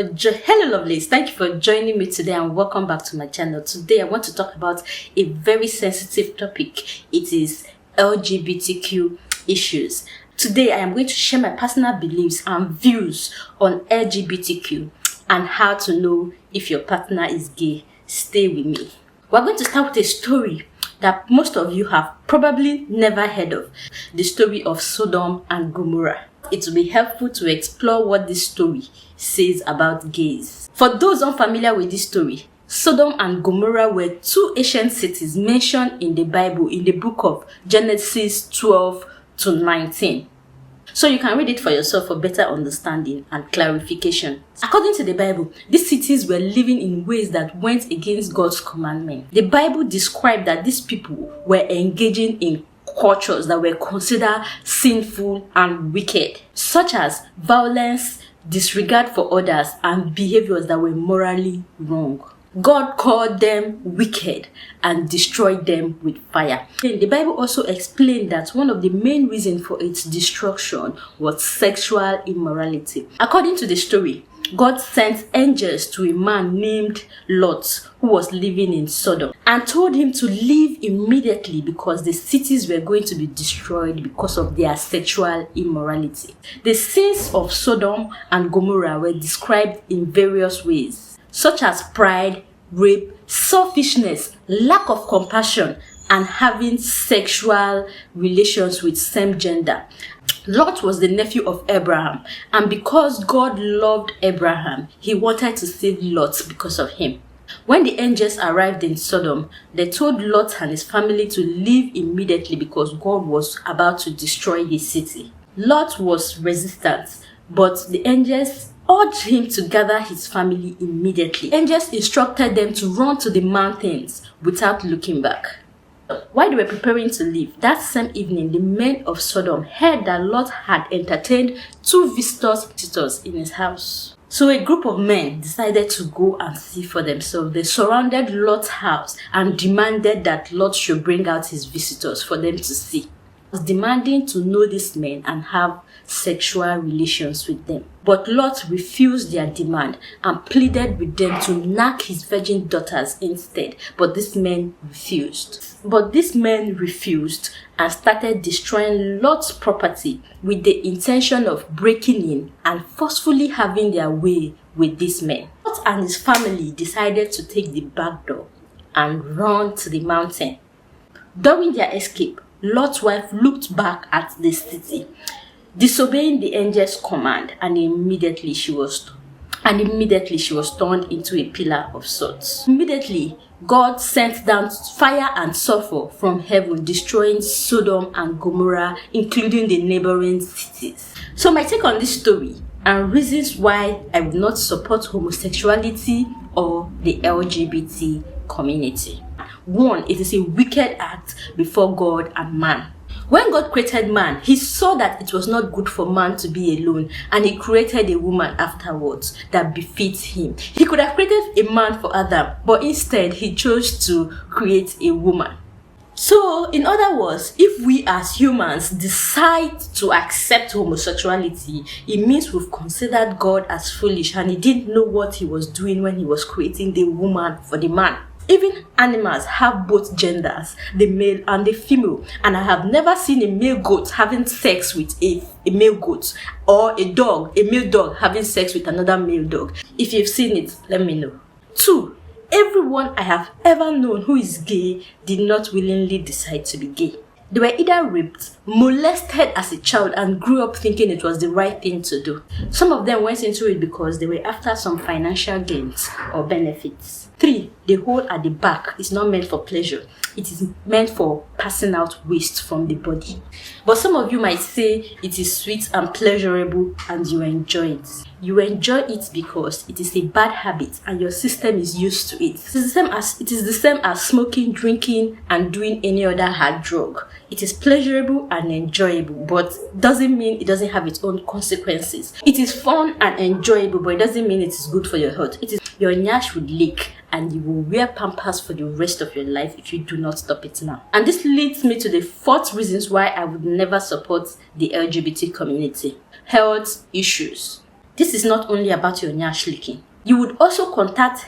Hello lovelies, thank you for joining me today and welcome back to my channel. Today I want to talk about a very sensitive topic. It is LGBTQ issues. Today I am going to share my personal beliefs and views on LGBTQ and how to know if your partner is gay. Stay with me. We're going to start with a story that most of you have probably never heard of. The story of Sodom and Gomorrah. It will be helpful to explore what this story says about gays. For those unfamiliar with this story, Sodom and Gomorrah were two ancient cities mentioned in the Bible in the book of Genesis 12 to 19. So you can read it for yourself for better understanding and clarification. According to the Bible, these cities were living in ways that went against God's commandment. The Bible described that these people were engaging in cultures that were considered sinful and wicked, such as violence, disregard for others, and behaviors that were morally wrong. God called them wicked and destroyed them with fire. The Bible also explained that one of the main reasons for its destruction was sexual immorality. According to the story, God sent angels to a man named Lot who was living in Sodom and told him to leave immediately because the cities were going to be destroyed because of their sexual immorality. The sins of Sodom and Gomorrah were described in various ways, such as pride, rape, selfishness, lack of compassion, and having sexual relations with same gender. Lot was the nephew of Abraham, and because God loved Abraham, he wanted to save Lot because of him. When the angels arrived in Sodom, they told Lot and his family to leave immediately because God was about to destroy his city. Lot was resistant, but the angels urged him to gather his family immediately. Angels instructed them to run to the mountains without looking back. While they were preparing to leave, that same evening, the men of Sodom heard that Lot had entertained two visitors in his house. So a group of men decided to go and see for themselves. They surrounded Lot's house and demanded that Lot should bring out his visitors for them to see. He was demanding to know these men and have sexual relations with them. But Lot refused their demand and pleaded with them to knock his virgin daughters instead. But these men refused and started destroying Lot's property with the intention of breaking in and forcefully having their way with these men. Lot and his family decided to take the back door and run to the mountain. During their escape, Lot's wife looked back at the city, disobeying the angel's command, and immediately she was turned into a pillar of salt. Immediately, God sent down fire and sulfur from heaven, destroying Sodom and Gomorrah, including the neighboring cities. So my take on this story and reasons why I would not support homosexuality or the LGBT community. 1. It is a wicked act before God and man. When God created man, he saw that it was not good for man to be alone, and he created a woman afterwards that befits him. He could have created a man for Adam, but instead he chose to create a woman. So, in other words, if we as humans decide to accept homosexuality, it means we've considered God as foolish and he didn't know what he was doing when he was creating the woman for the man. Even animals have both genders, the male and the female, and I have never seen a male goat having sex with a male goat, or a male dog having sex with another male dog. If you've seen it, let me know. 2. Everyone I have ever known who is gay did not willingly decide to be gay. They were either raped, molested as a child, and grew up thinking it was the right thing to do. Some of them went into it because they were after some financial gains or benefits. 3. The hole at the back is not meant for pleasure. It is meant for passing out waste from the body. But some of you might say it is sweet and pleasurable and you enjoy it. You enjoy it because it is a bad habit and your system is used to it. It is the same as smoking, drinking, and doing any other hard drug. It is pleasurable and enjoyable, but doesn't mean it doesn't have its own consequences. It is fun and enjoyable, but it doesnn't mean it is good for your health. Your nyash would leak and you will wear pampers for the rest of your life if you do not stop it now. And this leads me to the 4th reasons why I would never support the LGBT community. Health issues. This is not only about your nyash licking. You would also contact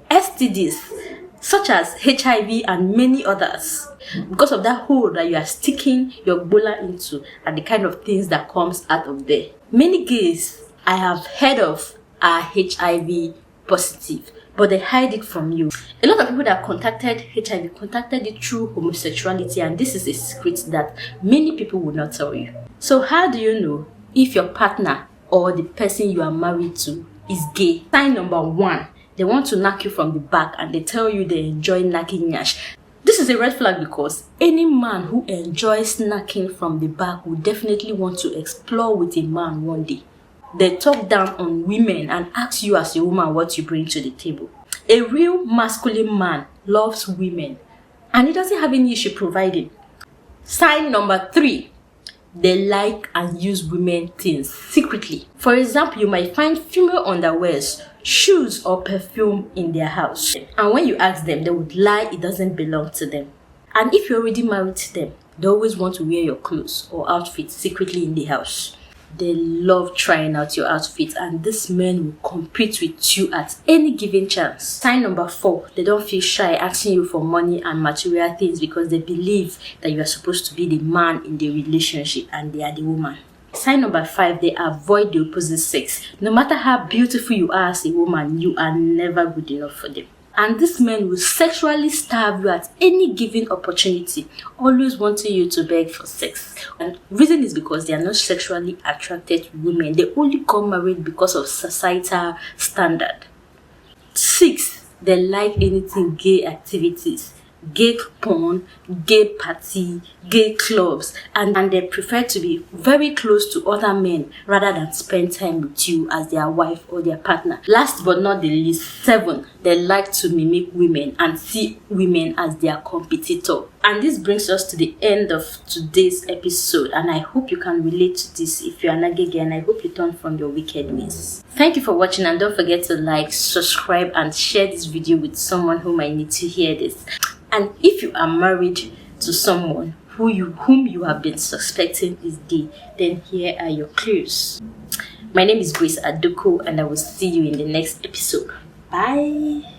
STDs such as HIV and many others because of that hole that you are sticking your bola into and the kind of things that comes out of there. Many gays I have heard of are HIV positive, but they hide it from you. A lot of people that contacted HIV contacted it through homosexuality, and this is a secret that many people will not tell you. So how do you know if your partner or the person you are married to is gay? Sign number 1, they want to knock you from the back and they tell you they enjoy knacking nyash. This is a red flag because any man who enjoys snacking from the back will definitely want to explore with a man one day. They talk down on women and ask you as a woman what you bring to the table. A real masculine man loves women and he doesn't have any issue providing. Sign number 3, they like and use women things secretly. For example, you might find female underwears, shoes or perfume in their house. And when you ask them, they would lie it doesn't belong to them. And if you're already married to them, they always want to wear your clothes or outfits secretly in the house. They love trying out your outfits and these men will compete with you at any given chance. Sign number 4, they don't feel shy asking you for money and material things because they believe that you are supposed to be the man in the relationship and they are the woman. Sign number 5, they avoid the opposite sex. No matter how beautiful you are as a woman, you are never good enough for them. And these men will sexually starve you at any given opportunity, always wanting you to beg for sex. And the reason is because they are not sexually attracted to women. They only got married because of societal standard. 6, they like anything gay activities. Gay porn, gay party, gay clubs, and they prefer to be very close to other men rather than spend time with you as their wife or their partner. Last but not the least, 7, they like to mimic women and see women as their competitor. And this brings us to the end of today's episode, and I hope you can relate to this if you are not gay, and I hope you turn from your wicked ways. Thank you for watching, and don't forget to like, subscribe and share this video with someone who might need to hear this. And if you are married to someone whom you have been suspecting is gay, then here are your clues. My name is Grace Aduko, and I will see you in the next episode. Bye.